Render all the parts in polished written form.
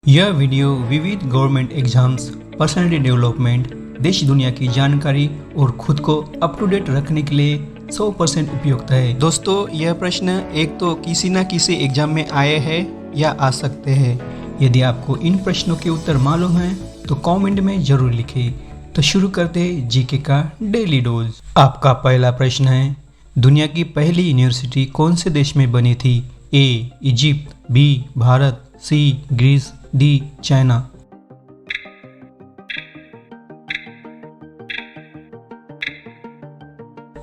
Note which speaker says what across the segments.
Speaker 1: यह वीडियो विविध government exams, personality development, देश दुनिया की जानकारी और खुद को अप टू डेट रखने के लिए 100% उपयुक्त है। दोस्तों, यह प्रश्न एक तो किसी न किसी एग्जाम में आए हैं या आ सकते हैं। यदि आपको इन प्रश्नों के उत्तर मालूम है तो कमेंट में जरूर लिखें। तो शुरू करते हैं जीके का डेली डोज। आपका पहला प्रश्न है, दुनिया की पहली यूनिवर्सिटी कौन से देश में बनी थी? ए इजिप्ट, बी भारत, सी ग्रीस, डी चाइना।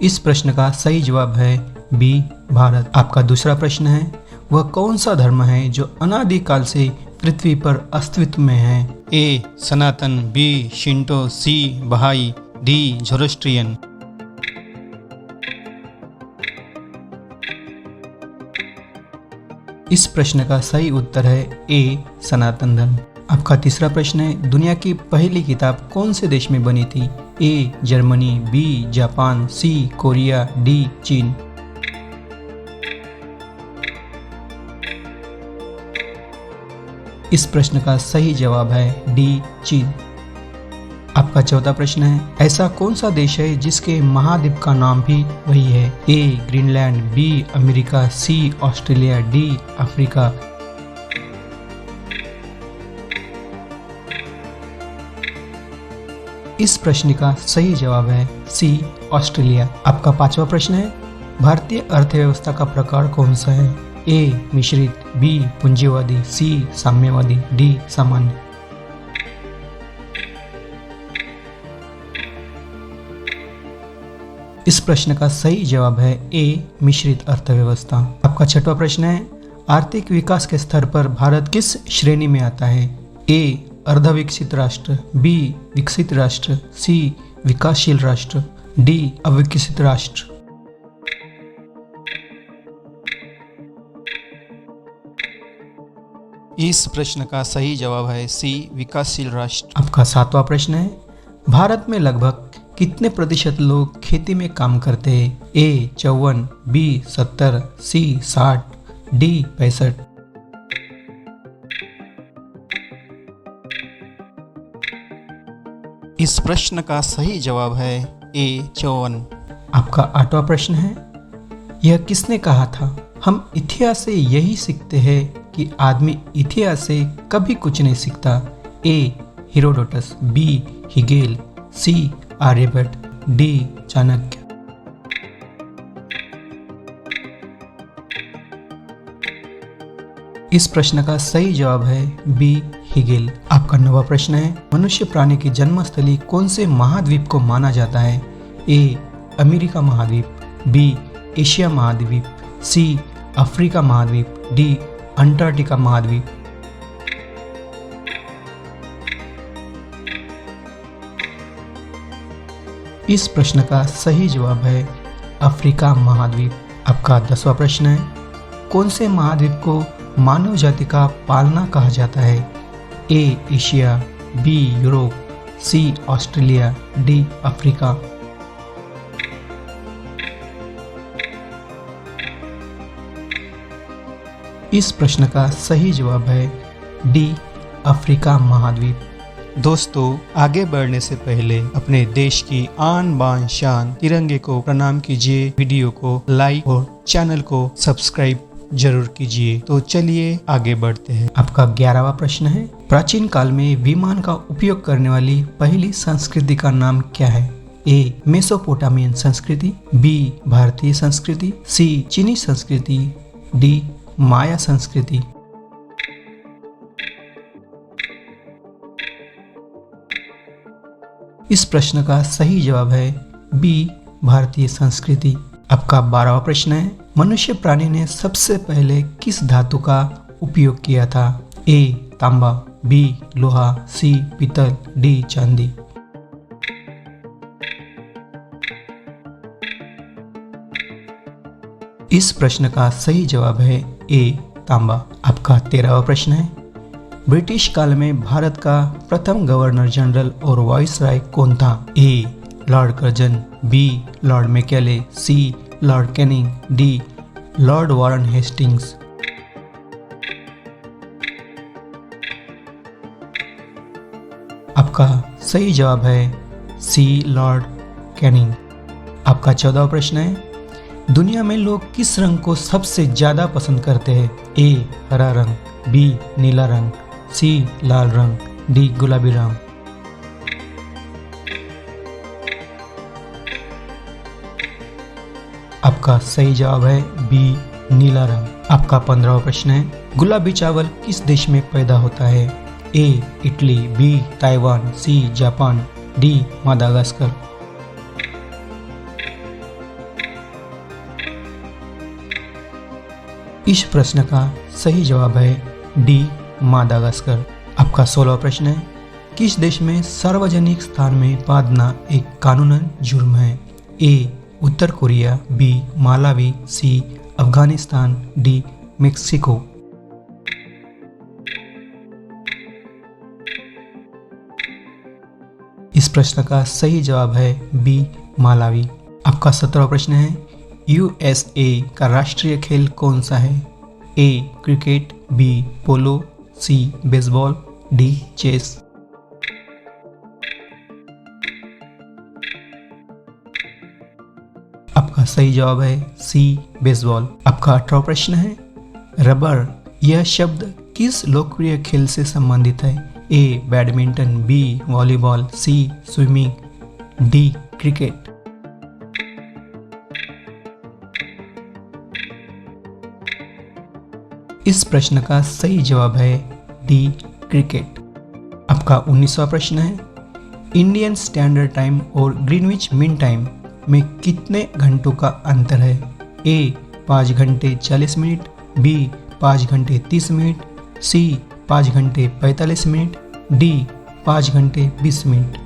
Speaker 1: इस प्रश्न का सही जवाब है बी भारत। आपका दूसरा प्रश्न है, वह कौन सा धर्म है जो अनादिकाल से पृथ्वी पर अस्तित्व में है? ए सनातन, बी शिंटो, सी बहाई, डी ज़ोरोस्ट्रियन। इस प्रश्न का सही उत्तर है ए सनातन धर्म। आपका तीसरा प्रश्न है, दुनिया की पहली किताब कौन से देश में बनी थी? A Germany, B Japan, C Korea, D चीन। इस प्रश्न का सही जवाब है डी चीन। आपका चौथा प्रश्न है, ऐसा कौन सा देश है जिसके महाद्वीप का नाम भी वही है? ए ग्रीनलैंड, बी अमेरिका, सी ऑस्ट्रेलिया, डी अफ्रीका। इस प्रश्न का सही जवाब है सी ऑस्ट्रेलिया। आपका पांचवा प्रश्न है, भारतीय अर्थव्यवस्था का प्रकार कौन सा है? ए मिश्रित, बी पूंजीवादी, सी साम्यवादी, डी सामान्य। इस प्रश्न का सही जवाब है ए मिश्रित अर्थव्यवस्था। आपका छठवां प्रश्न है, आर्थिक विकास के स्तर पर भारत किस श्रेणी में आता है? ए अर्धविकसित राष्ट्र, बी विकसित राष्ट्र, सी विकासशील राष्ट्र, डी अविकसित राष्ट्र। इस प्रश्न का सही जवाब है सी विकासशील राष्ट्र। आपका सातवां प्रश्न है, भारत में लगभग कितने प्रतिशत लोग खेती में काम करते हैं? ए 54, बी 70, सी 60, डी 65। इस प्रश्न का सही जवाब है ए 54। आपका आठवां प्रश्न है, यह किसने कहा था? हम इतिहास से यही सीखते हैं कि आदमी इतिहास से कभी कुछ नहीं सीखता। ए हेरोडोटस, बी हिगेल, सी आर्यभट्ट, डी चाणक्य। इस प्रश्न का सही जवाब है बी हिगेल। आपका नौवां प्रश्न है, मनुष्य प्राणी की जन्मस्थली कौन से महाद्वीप को माना जाता है? ए अमेरिका महाद्वीप, बी एशिया महाद्वीप, सी अफ्रीका महाद्वीप, डी अंटार्कटिका महाद्वीप। इस प्रश्न का सही जवाब है अफ्रीका महाद्वीप। आपका 10वां प्रश्न है, कौन से महाद्वीप को मानव जाति का पालना कहा जाता है? A Asia, B Europe, C Australia, D Africa. इस प्रश्न का सही जवाब है डी अफ्रीका महाद्वीप। दोस्तों, आगे बढ़ने से पहले अपने देश की आन बान शान तिरंगे को प्रणाम कीजिए, वीडियो को लाइक और चैनल को सब्सक्राइब जरूर कीजिए। तो चलिए आगे बढ़ते हैं। आपका 11वां प्रश्न है, प्राचीन काल में विमान का उपयोग करने वाली पहली संस्कृति का नाम क्या है? ए मेसोपोटामियन संस्कृति, बी भारतीय संस्कृति, सी चीनी संस्कृति, डी माया संस्कृति। इस प्रश्न का सही जवाब है बी भारतीय संस्कृति। आपका 12वां प्रश्न है, मनुष्य प्राणी ने सबसे पहले किस धातु का उपयोग किया था? ए तांबा, बी लोहा, सी पीतल, डी चांदी। इस प्रश्न का सही जवाब है ए तांबा। आपका 13वां प्रश्न है, ब्रिटिश काल में भारत का प्रथम गवर्नर जनरल और वाइसराय कौन था? A Lord Curzon, B Lord Macaulay, C Lord Canning, D Lord Warren Hastings. आपका सही जवाब है सी लॉर्ड कैनिंग। आपका 14वां प्रश्न है, दुनिया में लोग किस रंग को सबसे ज्यादा पसंद करते हैं? ए हरा रंग, बी नीला रंग, सी लाल रंग, डी गुलाबी रंग। आपका सही जवाब है बी नीला रंग। आपका 15वां प्रश्न है, गुलाबी चावल किस देश में पैदा होता है? A Italy, B Taiwan, C Japan, D Madagascar. इस प्रश्न का सही जवाब है डी मादागास्कर। आपका 16वां प्रश्न है, किस देश में सार्वजनिक स्थान में बांधना एक कानूनन जुर्म है? ए उत्तर कोरिया, बी मालावी, सी अफगानिस्तान, डी मेक्सिको। इस प्रश्न का सही जवाब है बी मालावी। आपका 17वां प्रश्न है, यूएसए का राष्ट्रीय खेल कौन सा है? ए क्रिकेट, बी पोलो, सी बेसबॉल, डी चेस। आपका सही जवाब है सी बेसबॉल। आपका 18वां प्रश्न है, रबर यह शब्द किस लोकप्रिय खेल से संबंधित है? A badminton, B volleyball, C swimming, D cricket. इस प्रश्न का सही जवाब है डी क्रिकेट। आपका 19वां प्रश्न है, इंडियन स्टैंडर्ड टाइम और ग्रीनविच मीन टाइम में कितने घंटों का अंतर है? ए 5 घंटे 40 मिनट, बी 5 घंटे 30 मिनट, सी 5 घंटे 45 मिनट, डी 5 घंटे 20 मिनट।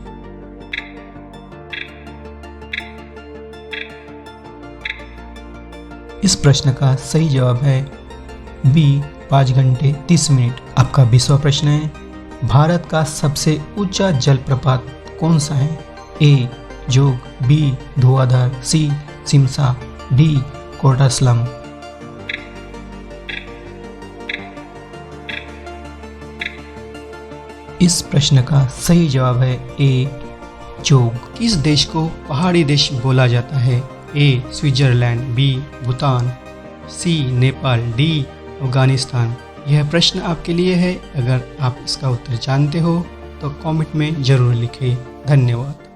Speaker 1: इस प्रश्न का सही जवाब है बी 5 घंटे 30 मिनट। आपका 20वां प्रश्न है, भारत का सबसे ऊंचा जलप्रपात कौन सा है? ए जोग, बी धुआंधार, सी सिमसा, डी कोटासलम। इस प्रश्न का सही जवाब है ए जोग। किस देश को पहाड़ी देश बोला जाता है? ए स्विट्जरलैंड, बी भूटान, सी नेपाल, डी अफगानिस्तान। यह प्रश्न आपके लिए है। अगर आप इसका उत्तर जानते हो तो कमेंट में जरूर लिखें। धन्यवाद।